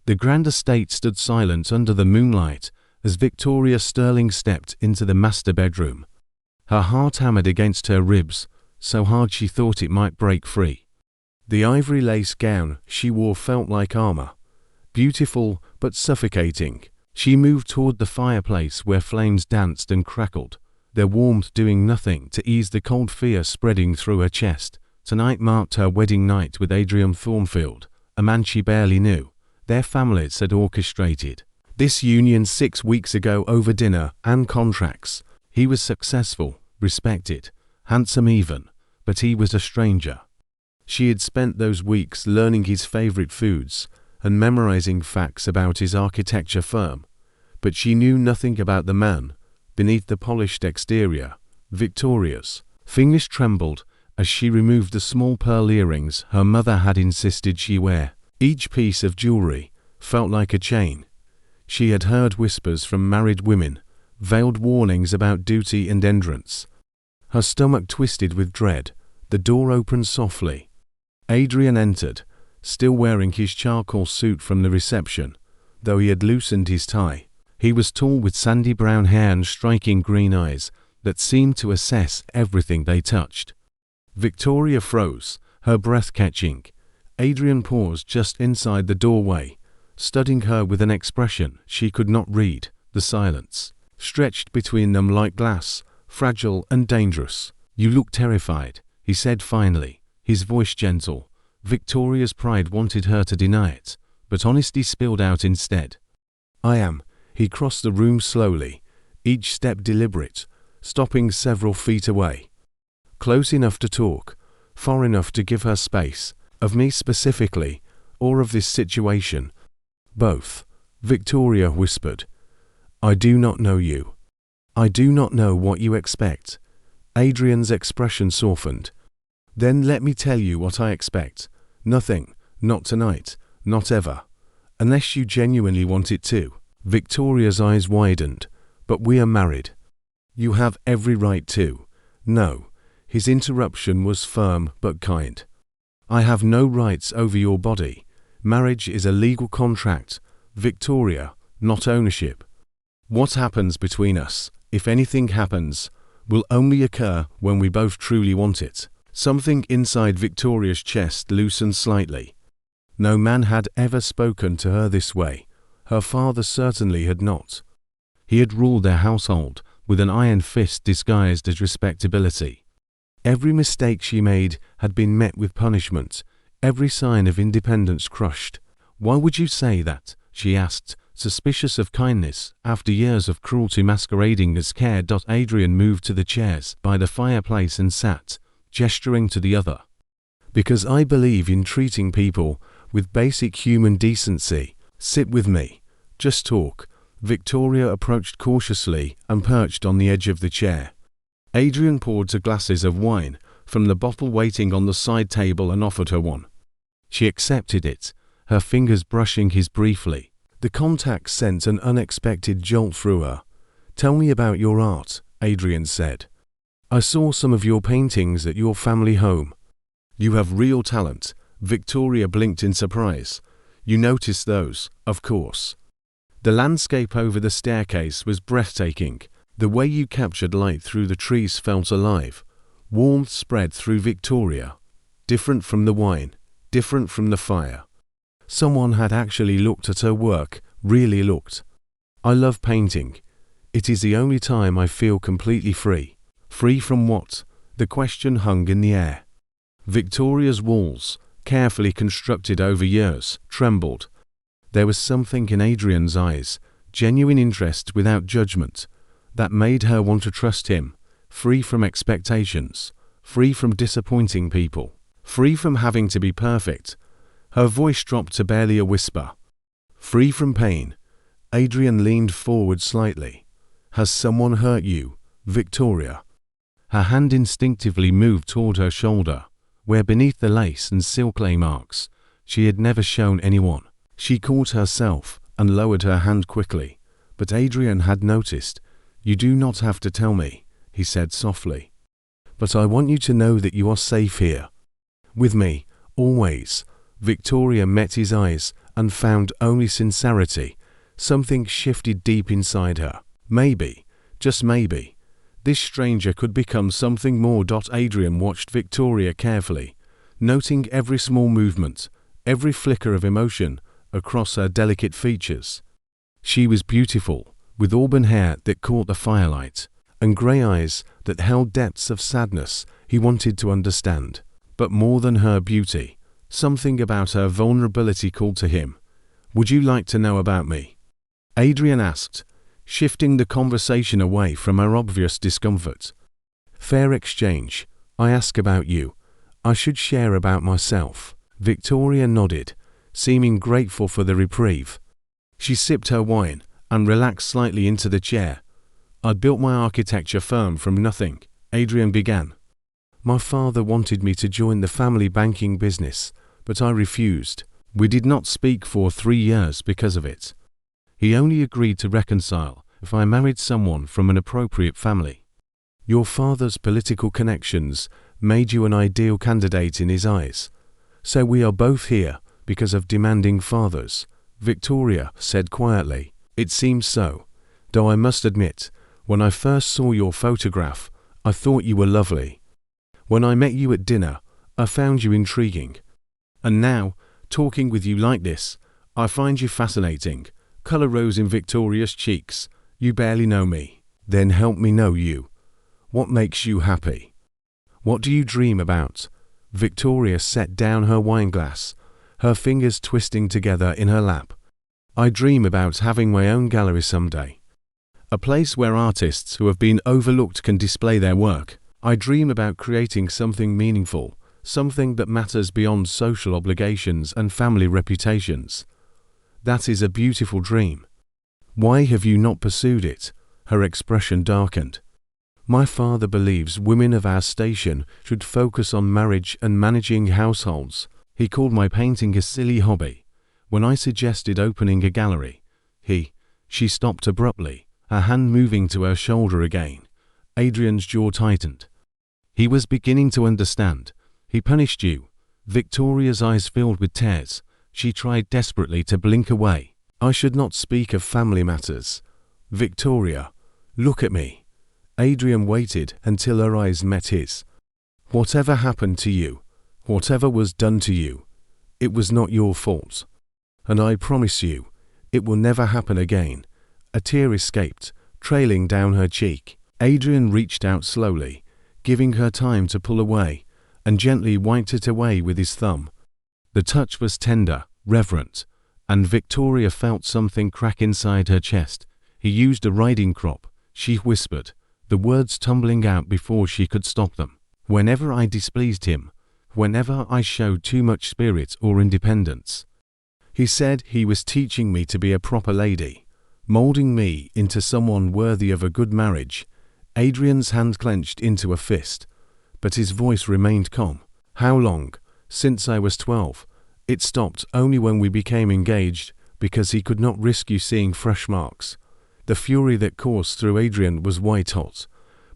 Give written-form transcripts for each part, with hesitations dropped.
The grand estate stood silent under the moonlight as Victoria Sterling stepped into the master bedroom. Her heart hammered against her ribs, so hard she thought it might break free. The ivory lace gown she wore felt like armor, beautiful but suffocating. She moved toward the fireplace where flames danced and crackled, their warmth doing nothing to ease the cold fear spreading through her chest. Tonight marked her wedding night with Adrian Thornfield, a man she barely knew. Their families had orchestrated this union 6 weeks ago over dinner and contracts. He was successful, respected, handsome even, but he was a stranger. She had spent those weeks learning his favorite foods and memorizing facts about his architecture firm, but she knew nothing about the man beneath the polished exterior. Victoria's fingers trembled as she removed the small pearl earrings her mother had insisted she wear. Each piece of jewelry felt like a chain. She had heard whispers from married women, veiled warnings about duty and endurance. Her stomach twisted with dread. The door opened softly. Adrian entered, still wearing his charcoal suit from the reception, though he had loosened his tie. He was tall with sandy brown hair and striking green eyes that seemed to assess everything they touched. Victoria froze, her breath catching. Adrian paused just inside the doorway, studying her with an expression she could not read. The silence stretched between them like glass, fragile and dangerous. "You look terrified," he said finally, his voice gentle. Victoria's pride wanted her to deny it, but honesty spilled out instead. "I am." He crossed the room slowly, each step deliberate, stopping several feet away. Close enough to talk, far enough to give her space. "Of me specifically, or of this situation?" "Both," Victoria whispered. "I do not know you. I do not know what you expect." Adrian's expression softened. "Then let me tell you what I expect. Nothing, not tonight, not ever. Unless you genuinely want it to." Victoria's eyes widened. "But we are married." "You have every right to." "No." His interruption was firm but kind. "I have no rights over your body. Marriage is a legal contract, Victoria, not ownership. What happens between us, if anything happens, will only occur when we both truly want it." Something inside Victoria's chest loosened slightly. No man had ever spoken to her this way. Her father certainly had not. He had ruled their household with an iron fist disguised as respectability. Every mistake she made had been met with punishment, every sign of independence crushed. "Why would you say that?" she asked, suspicious of kindness, after years of cruelty masquerading as care. Adrian moved to the chairs by the fireplace and sat, gesturing to the other. "Because I believe in treating people with basic human decency. Sit with me. Just talk." Victoria approached cautiously and perched on the edge of the chair. Adrian poured 2 glasses of wine from the bottle waiting on the side table and offered her one. She accepted it, her fingers brushing his briefly. The contact sent an unexpected jolt through her. "Tell me about your art," Adrian said. "I saw some of your paintings at your family home." "You have real talent." Victoria blinked in surprise. "You noticed those, of course." "The landscape over the staircase was breathtaking. The way you captured light through the trees felt alive. Warmth spread through Victoria. Different from the wine, different from the fire. Someone had actually looked at her work, really looked. "I love painting. It is the only time I feel completely free." "Free from what?" The question hung in the air. Victoria's walls, carefully constructed over years, trembled. There was something in Adrian's eyes, genuine interest without judgment, that made her want to trust him, free from expectations, free from disappointing people, free from having to be perfect. Her voice dropped to barely a whisper. "Free from pain." Adrian leaned forward slightly. "Has someone hurt you, Victoria?" Her hand instinctively moved toward her shoulder, where beneath the lace and silk lay marks she had never shown anyone. She caught herself and lowered her hand quickly, but Adrian had noticed. "You do not have to tell me," he said softly. "But I want you to know that you are safe here. With me, always." Victoria met his eyes, and found only sincerity, something shifted deep inside her. Maybe, just maybe, this stranger could become something more. Adrian watched Victoria carefully, noting every small movement, every flicker of emotion across her delicate features. She was beautiful, with auburn hair that caught the firelight, and grey eyes that held depths of sadness he wanted to understand. But more than her beauty, something about her vulnerability called to him. "Would you like to know about me?" Adrian asked, shifting the conversation away from her obvious discomfort. "Fair exchange. I ask about you. I should share about myself." Victoria nodded, seeming grateful for the reprieve. She sipped her wine and relaxed slightly into the chair. "I built my architecture firm from nothing," Adrian began. "My father wanted me to join the family banking business, but I refused. We did not speak for 3 years because of it. He only agreed to reconcile if I married someone from an appropriate family. Your father's political connections made you an ideal candidate in his eyes. So we are both here because of demanding fathers," Victoria said quietly. "It seems so, though I must admit, when I first saw your photograph, I thought you were lovely. When I met you at dinner, I found you intriguing. And now, talking with you like this, I find you fascinating." Colour rose in Victoria's cheeks. "You barely know me. Then help me know you. What makes you happy? What do you dream about?" Victoria set down her wineglass, her fingers twisting together in her lap. "I dream about having my own gallery someday. A place where artists who have been overlooked can display their work. I dream about creating something meaningful, something that matters beyond social obligations and family reputations. That is a beautiful dream. Why have you not pursued it?" Her expression darkened. "My father believes women of our station should focus on marriage and managing households. He called my painting a silly hobby. When I suggested opening a gallery, She stopped abruptly, her hand moving to her shoulder again. Adrian's jaw tightened. He was beginning to understand. "He punished you." Victoria's eyes filled with tears. She tried desperately to blink away. "I should not speak of family matters." "Victoria, look at me." Adrian waited until her eyes met his. "Whatever happened to you, whatever was done to you, it was not your fault. And I promise you, it will never happen again." A tear escaped, trailing down her cheek. Adrian reached out slowly, giving her time to pull away, and gently wiped it away with his thumb. The touch was tender, reverent, and Victoria felt something crack inside her chest. "He used a riding crop," she whispered, the words tumbling out before she could stop them. "Whenever I displeased him, whenever I showed too much spirit or independence. He said he was teaching me to be a proper lady, molding me into someone worthy of a good marriage." Adrian's hand clenched into a fist, but his voice remained calm. "How long?" "Since I was 12. It stopped only when we became engaged, because he could not risk you seeing fresh marks." The fury that coursed through Adrian was white hot,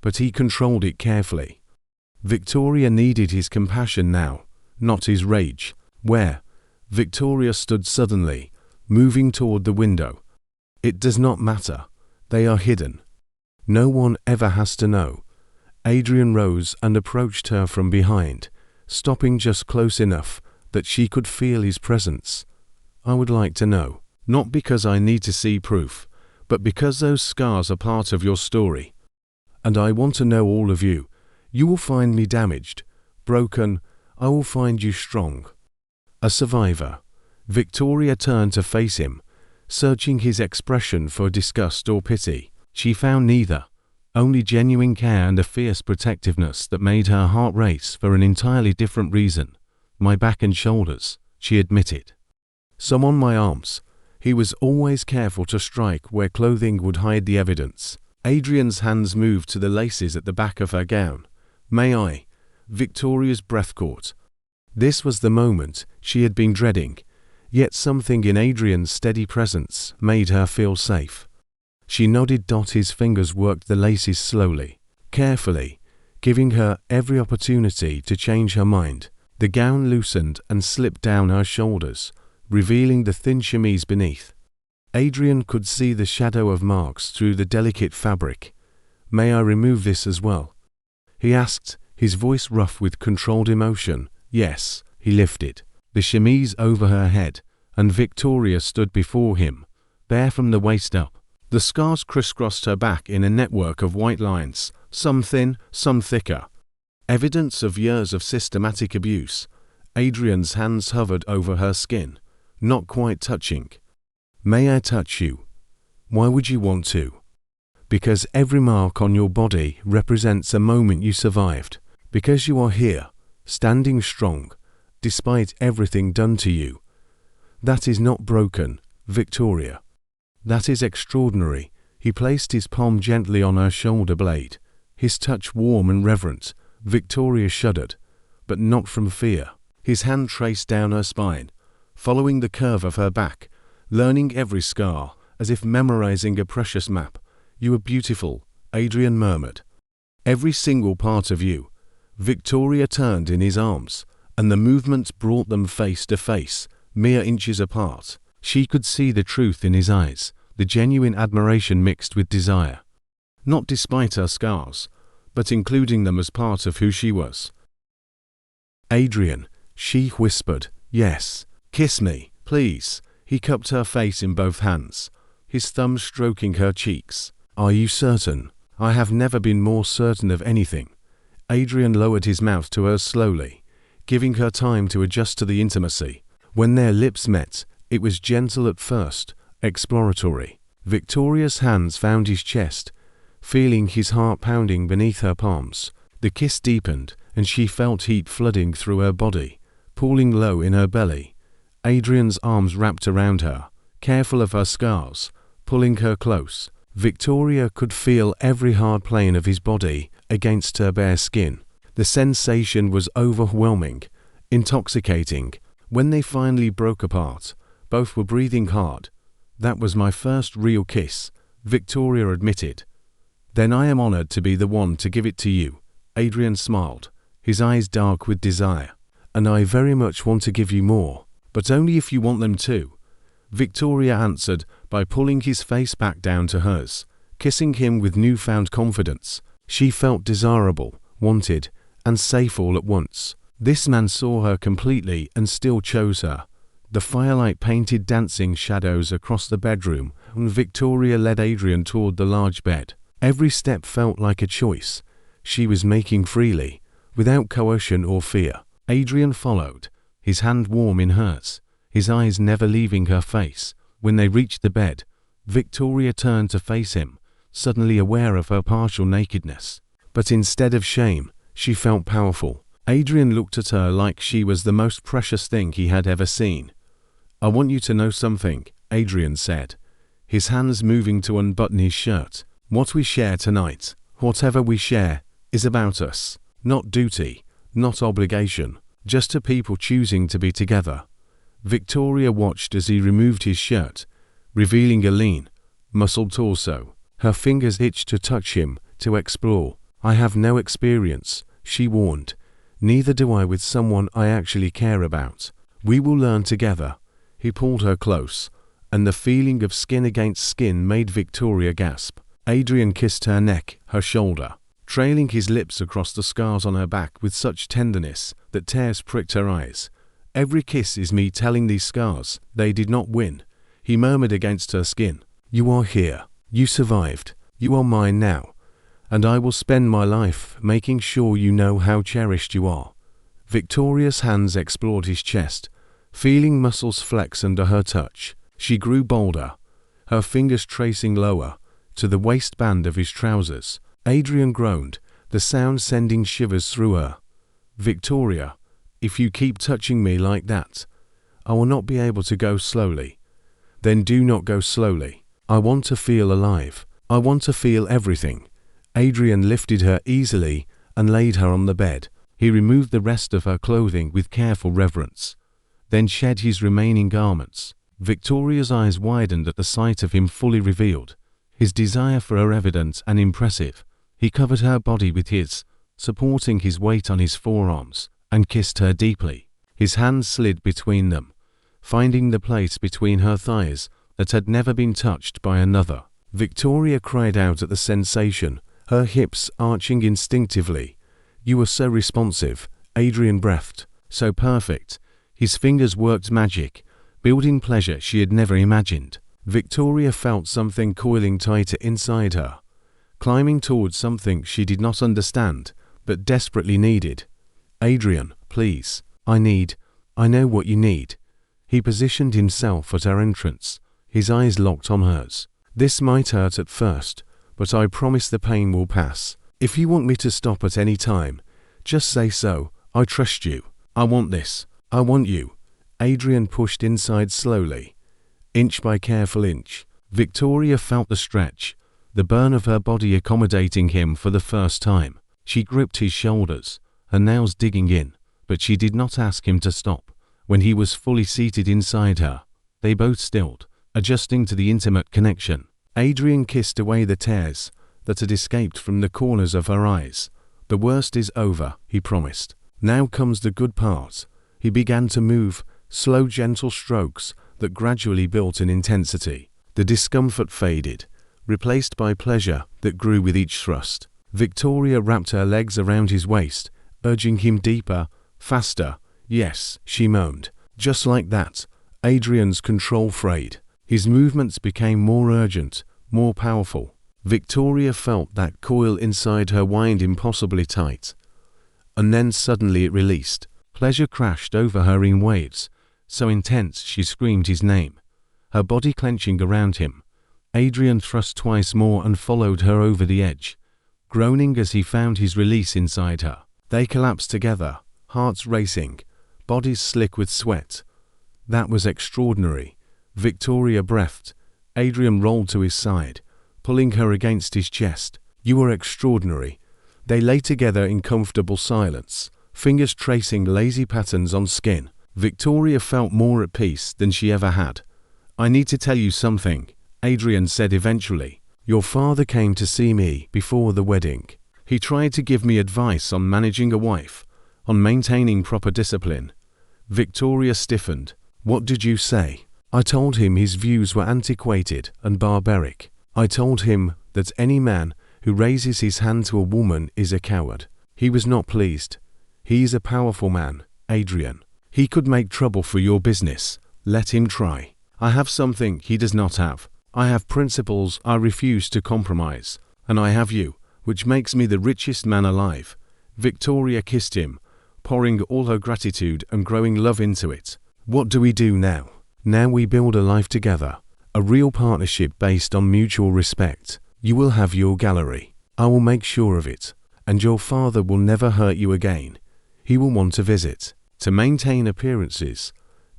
but he controlled it carefully. Victoria needed his compassion now, not his rage. "Where?" Victoria stood suddenly, moving toward the window. "It does not matter. They are hidden. No one ever has to know." Adrian rose and approached her from behind, stopping just close enough that she could feel his presence. "I would like to know, not because I need to see proof, but because those scars are part of your story. And I want to know all of you. You will find me damaged, broken. I will find you strong. A survivor." Victoria turned to face him, searching his expression for disgust or pity. She found neither, only genuine care and a fierce protectiveness that made her heart race for an entirely different reason. "My back and shoulders," she admitted. "Some on my arms." He was always careful to strike where clothing would hide the evidence. Adrian's hands moved to the laces at the back of her gown. "May I?" Victoria's breath caught. This was the moment she had been dreading, yet something in Adrian's steady presence made her feel safe. She nodded. His fingers worked the laces slowly, carefully, giving her every opportunity to change her mind. The gown loosened and slipped down her shoulders, revealing the thin chemise beneath. Adrian could see the shadow of marks through the delicate fabric. "May I remove this as well?" he asked, his voice rough with controlled emotion. "Yes." He lifted the chemise over her head, and Victoria stood before him, bare from the waist up. The scars crisscrossed her back in a network of white lines, some thin, some thicker. Evidence of years of systematic abuse. Adrian's hands hovered over her skin, not quite touching. "May I touch you?" "Why would you want to?" "Because every mark on your body represents a moment you survived. Because you are here, standing strong, despite everything done to you. That is not broken, Victoria. That is extraordinary." He placed his palm gently on her shoulder blade, his touch warm and reverent. Victoria shuddered, but not from fear. His hand traced down her spine, following the curve of her back, learning every scar, as if memorizing a precious map. "You are beautiful," Adrian murmured. "Every single part of you." Victoria turned in his arms, and the movement brought them face to face, mere inches apart. She could see the truth in his eyes, the genuine admiration mixed with desire. Not despite her scars, but including them as part of who she was. "Adrian," she whispered. "Yes. Kiss me, please." He cupped her face in both hands, his thumbs stroking her cheeks. "Are you certain?" "I have never been more certain of anything." Adrian lowered his mouth to hers slowly, giving her time to adjust to the intimacy. When their lips met, it was gentle at first, exploratory. Victoria's hands found his chest, feeling his heart pounding beneath her palms. The kiss deepened, and she felt heat flooding through her body, pooling low in her belly. Adrian's arms wrapped around her, careful of her scars, pulling her close. Victoria could feel every hard plane of his body against her bare skin. The sensation was overwhelming, intoxicating. When they finally broke apart, both were breathing hard. "That was my first real kiss," Victoria admitted. "Then I am honored to be the one to give it to you." Adrian smiled, his eyes dark with desire. "And I very much want to give you more, but only if you want them too." Victoria answered by pulling his face back down to hers, kissing him with newfound confidence. She felt desirable, wanted, and safe all at once. This man saw her completely and still chose her. The firelight painted dancing shadows across the bedroom, and Victoria led Adrian toward the large bed. Every step felt like a choice she was making freely, without coercion or fear. Adrian followed, his hand warm in hers, his eyes never leaving her face. When they reached the bed, Victoria turned to face him, suddenly aware of her partial nakedness. But instead of shame, she felt powerful. Adrian looked at her like she was the most precious thing he had ever seen. "I want you to know something," Adrian said, his hands moving to unbutton his shirt. "What we share tonight, whatever we share, is about us. Not duty, not obligation, just two people choosing to be together." Victoria watched as he removed his shirt, revealing a lean, muscled torso. Her fingers itched to touch him, to explore. "I have no experience," she warned. "Neither do I with someone I actually care about. We will learn together." He pulled her close, and the feeling of skin against skin made Victoria gasp. Adrian kissed her neck, her shoulder, trailing his lips across the scars on her back with such tenderness that tears pricked her eyes. "Every kiss is me telling these scars they did not win," he murmured against her skin. "You are here. You survived. You are mine now. And I will spend my life making sure you know how cherished you are." Victoria's hands explored his chest, feeling muscles flex under her touch. She grew bolder, her fingers tracing lower, to the waistband of his trousers. Adrian groaned, the sound sending shivers through her. "Victoria, if you keep touching me like that, I will not be able to go slowly." "Then do not go slowly. I want to feel alive. I want to feel everything." Adrian lifted her easily and laid her on the bed. He removed the rest of her clothing with careful reverence, then shed his remaining garments. Victoria's eyes widened at the sight of him fully revealed, his desire for her evident and impressive. He covered her body with his, supporting his weight on his forearms, and kissed her deeply. His hands slid between them, finding the place between her thighs that had never been touched by another. Victoria cried out at the sensation, her hips arching instinctively. "You were so responsive," Adrian breathed. "So perfect." His fingers worked magic, building pleasure she had never imagined. Victoria felt something coiling tighter inside her, climbing towards something she did not understand, but desperately needed. "Adrian, please. I know what you need." He positioned himself at her entrance, his eyes locked on hers. "This might hurt at first, but I promise the pain will pass. If you want me to stop at any time, just say so. I trust you. I want this. I want you." Adrian pushed inside slowly, inch by careful inch. Victoria felt the stretch, the burn of her body accommodating him for the first time. She gripped his shoulders, her nails digging in, but she did not ask him to stop. When he was fully seated inside her, they both stilled, adjusting to the intimate connection. Adrian kissed away the tears that had escaped from the corners of her eyes. "The worst is over," he promised. "Now comes the good part." He began to move, slow gentle strokes that gradually built in intensity. The discomfort faded, replaced by pleasure that grew with each thrust. Victoria wrapped her legs around his waist, urging him deeper, faster. "Yes," she moaned. Just like that, Adrian's control frayed. His movements became more urgent, more powerful. Victoria felt that coil inside her wind impossibly tight. And then suddenly it released. Pleasure crashed over her in waves, so intense she screamed his name, her body clenching around him. Adrian thrust twice more and followed her over the edge, groaning as he found his release inside her. They collapsed together, hearts racing, bodies slick with sweat. "That was extraordinary." Victoria breathed. Adrian rolled to his side, pulling her against his chest. "You were extraordinary." They lay together in comfortable silence, fingers tracing lazy patterns on skin. Victoria felt more at peace than she ever had. "I need to tell you something," Adrian said eventually. "Your father came to see me before the wedding. He tried to give me advice on managing a wife, on maintaining proper discipline." Victoria stiffened. "What did you say?" "I told him his views were antiquated and barbaric. I told him that any man who raises his hand to a woman is a coward. He was not pleased. He is a powerful man, Adrian. He could make trouble for your business. Let him try. I have something he does not have. I have principles I refuse to compromise. And I have you, which makes me the richest man alive." Victoria kissed him, pouring all her gratitude and growing love into it. "What do we do now?" "Now we build a life together. A real partnership based on mutual respect. You will have your gallery. I will make sure of it. And your father will never hurt you again. He will want to visit, to maintain appearances.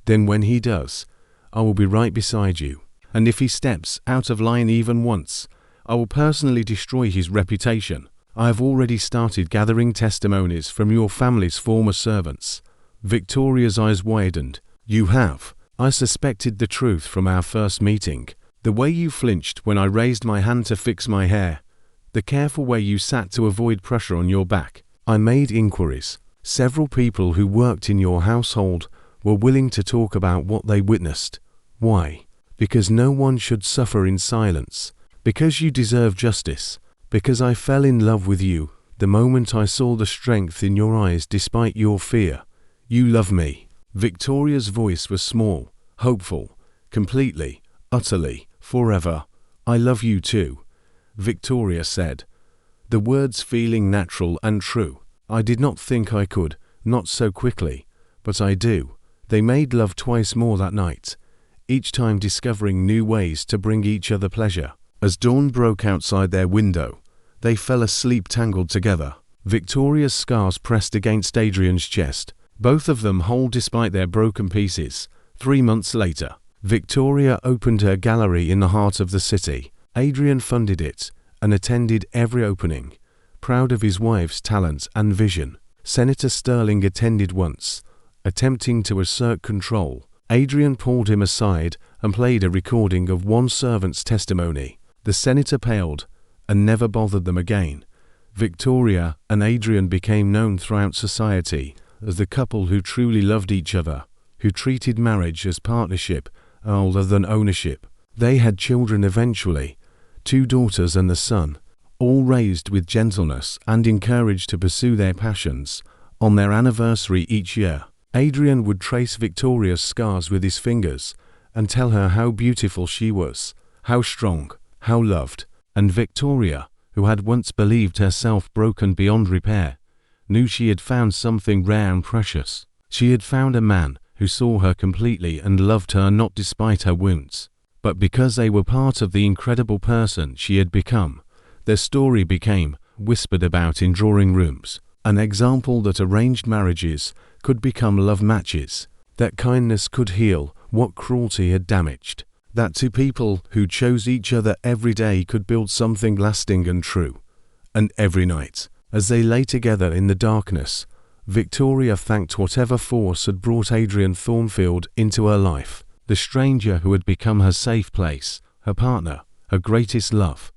Then when he does, I will be right beside you. And if he steps out of line even once, I will personally destroy his reputation. I have already started gathering testimonies from your family's former servants." Victoria's eyes widened. "You have? I suspected the truth from our first meeting. The way you flinched when I raised my hand to fix my hair. The careful way you sat to avoid pressure on your back. I made inquiries. Several people who worked in your household were willing to talk about what they witnessed. Why? Because no one should suffer in silence. Because you deserve justice. Because I fell in love with you the moment I saw the strength in your eyes despite your fear. You love me." Victoria's voice was small, hopeful, completely, utterly, forever. "I love you too," Victoria said, the words feeling natural and true. "I did not think I could, not so quickly, but I do." They made love twice more that night, each time discovering new ways to bring each other pleasure. As dawn broke outside their window, they fell asleep tangled together. Victoria's scars pressed against Adrian's chest, both of them whole despite their broken pieces. 3 months later, Victoria opened her gallery in the heart of the city. Adrian funded it and attended every opening, proud of his wife's talent and vision. Senator Sterling attended once, attempting to assert control. Adrian pulled him aside and played a recording of one servant's testimony. The senator paled and never bothered them again. Victoria and Adrian became known throughout society as the couple who truly loved each other, who treated marriage as partnership rather than ownership. They had children eventually, 2 daughters and a son, all raised with gentleness and encouraged to pursue their passions. On their anniversary each year, Adrian would trace Victoria's scars with his fingers and tell her how beautiful she was, how strong, how loved. And Victoria, who had once believed herself broken beyond repair, knew she had found something rare and precious. She had found a man who saw her completely and loved her not despite her wounds, but because they were part of the incredible person she had become. Their story became whispered about in drawing rooms, an example that arranged marriages could become love matches, that kindness could heal what cruelty had damaged, that 2 people who chose each other every day could build something lasting and true. And every night, as they lay together in the darkness, Victoria thanked whatever force had brought Adrian Thornfield into her life, the stranger who had become her safe place, her partner, her greatest love.